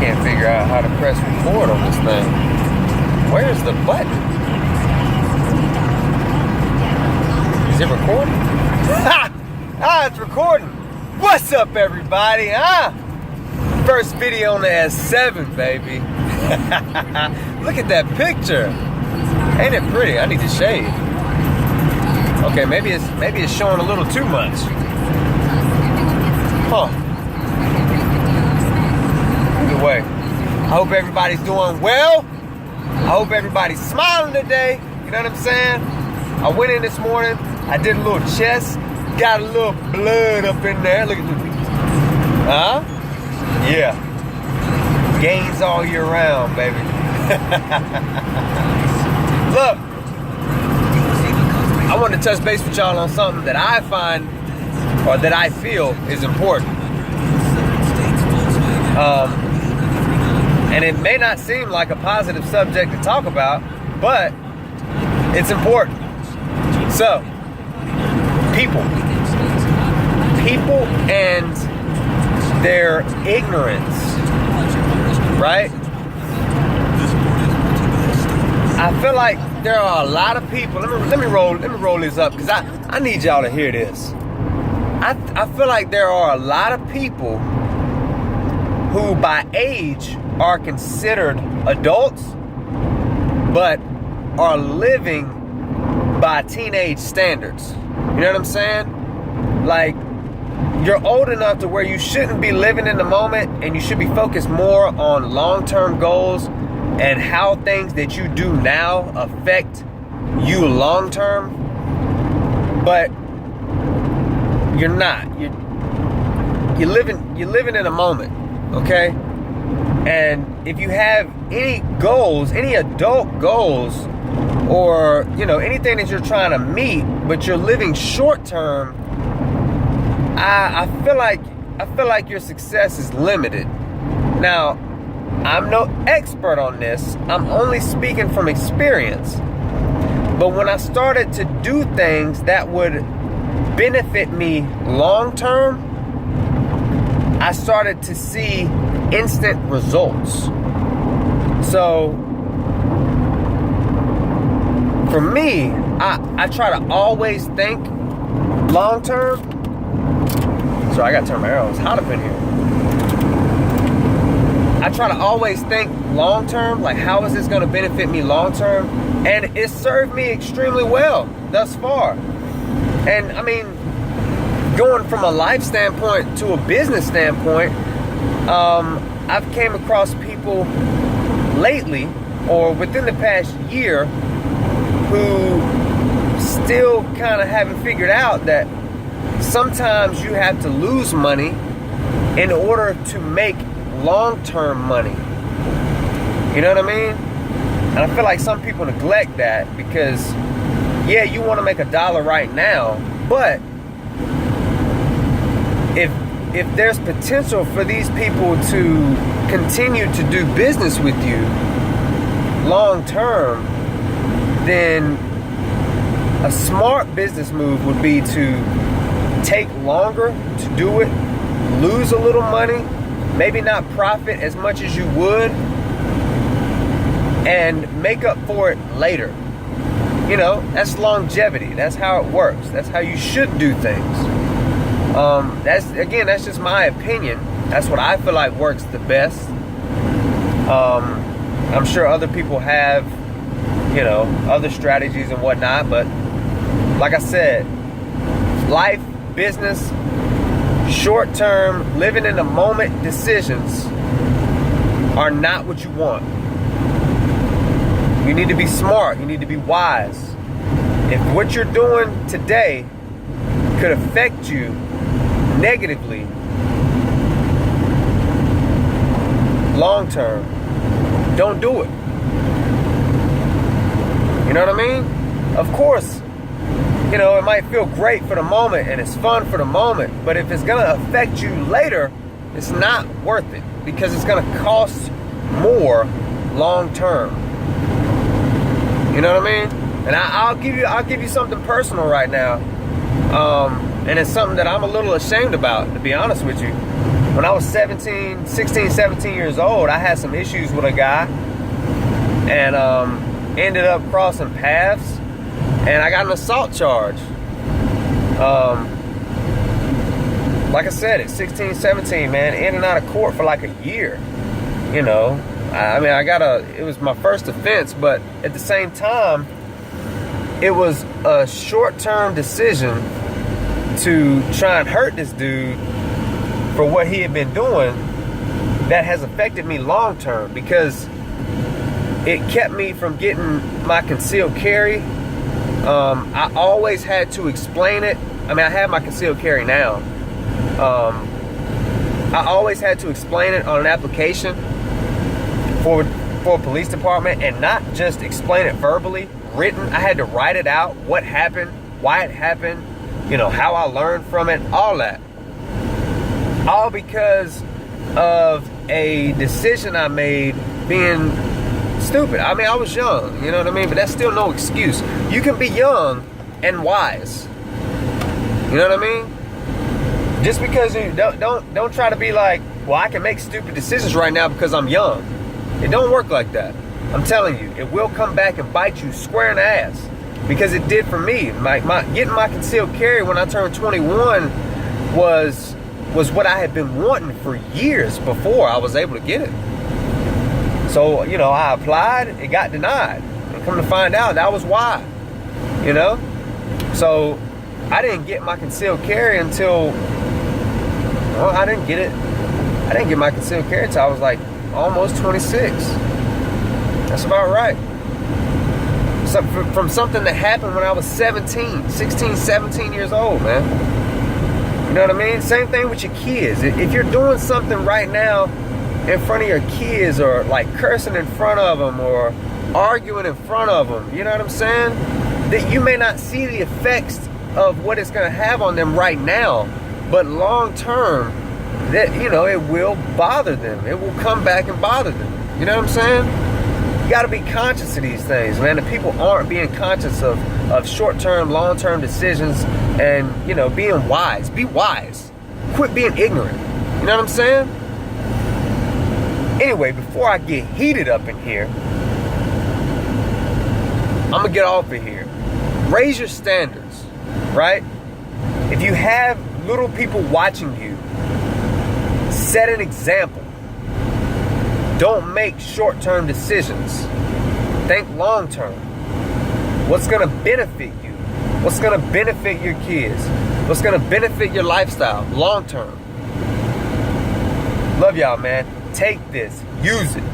Can't figure out how to press record on this thing. Where's the button? Is it recording? It's recording. What's up, everybody? First video on the S7, baby. Look at that picture. Ain't it pretty? I need to shade. Okay, maybe it's showing a little too much. Huh. Either way, I hope everybody's doing well. I hope everybody's smiling today. You know what I'm saying? I went in this morning. I did a little chest. Got a little blood up in there. Look at this. Huh? Yeah. Gains all year round, baby. Look. I want to touch base with y'all on something that I find or that I feel is important. And it may not seem like a positive subject to talk about, but it's important. So, people and their ignorance, right? I feel like there are a lot of people. Let me roll this up because I need y'all to hear this. I feel like there are a lot of people who by age are considered adults, but are living by teenage standards. You know what I'm saying? Like, you're old enough to where you shouldn't be living in the moment and you should be focused more on long-term goals and how things that you do now affect you long-term. But you're not. You're living in a moment, okay? And if you have any goals, any adult goals, or anything that you're trying to meet, but you're living short term, I feel like your success is limited. Now, I'm no expert on this. I'm only speaking from experience. But when I started to do things that would benefit me long term, I started to see instant results. So for me, I try to always think long term. So I gotta turn my arrows. It's hot up in here. I try to always think long term, like how is this gonna benefit me long term? And it served me extremely well thus far. And I mean, going from a life standpoint to a business standpoint, I've came across people lately or within the past year who still kind of haven't figured out that sometimes you have to lose money in order to make long-term money. You know what I mean? And I feel like some people neglect that because, yeah, you want to make $1 right now, but if there's potential for these people to continue to do business with you long term, then a smart business move would be to take longer to do it, lose a little money, maybe not profit as much as you would, and make up for it later. That's longevity. That's how it works. That's how you should do things. That's just my opinion. That's what I feel like works the best. I'm sure other people have, other strategies and whatnot, but like I said, life, business, short-term, living in the moment decisions are not what you want. You need to be smart. You need to be wise. If what you're doing today could affect you negatively long term, don't do it. You know what I mean? Of course, it might feel great for the moment and it's fun for the moment, but if it's gonna affect you later, it's not worth it because it's gonna cost more long term. You know what I mean? And I'll give you something personal right now. And it's something that I'm a little ashamed about, to be honest with you. when I was 16, 17 years old, I had some issues with a guy, and ended up crossing paths, and I got an assault charge. Like I said, at 16, 17, man, in and out of court for like a year. You know, I mean, it was my first offense, but at the same time, it was a short-term decision to try and hurt this dude for what he had been doing that has affected me long-term, because it kept me from getting my concealed carry. I always had to explain it. I mean, I have my concealed carry now. I always had to explain it on an application for a police department, and not just explain it verbally, written. I had to write it out, what happened, why it happened, you know, how I learned from it, all that. All because of a decision I made being stupid. I mean, I was young, you know what I mean? But that's still no excuse. You can be young and wise. You know what I mean? Just because you don't try to be like, well, I can make stupid decisions right now because I'm young. It don't work like that. I'm telling you, it will come back and bite you square in the ass, because it did for me. Getting my concealed carry when I turned 21 was what I had been wanting for years before I was able to get it. So, you know, I applied, it got denied. And come to find out, that was why. You know? So, I didn't get my concealed carry until, well, I didn't get my concealed carry until I was like almost 26. That's about right. So, from something that happened when I was 16, 17 years old, man. You know what I mean? Same thing with your kids. If you're doing something right now in front of your kids, or like cursing in front of them, or arguing in front of them, you know what I'm saying? That you may not see the effects of what it's going to have on them right now, but long term, that, you know, it will bother them. It will come back and bother them. You know what I'm saying? You got to be conscious of these things, man. The people aren't being conscious of short-term, long-term decisions, and, you know, being wise. Be wise. Quit being ignorant. You know what I'm saying? Anyway, before I get heated up in here, I'm going to get off of here. Raise your standards, right? If you have little people watching you, set an example. Don't make short-term decisions. Think long-term. What's going to benefit you? What's going to benefit your kids? What's going to benefit your lifestyle long-term? Love y'all, man. Take this. Use it.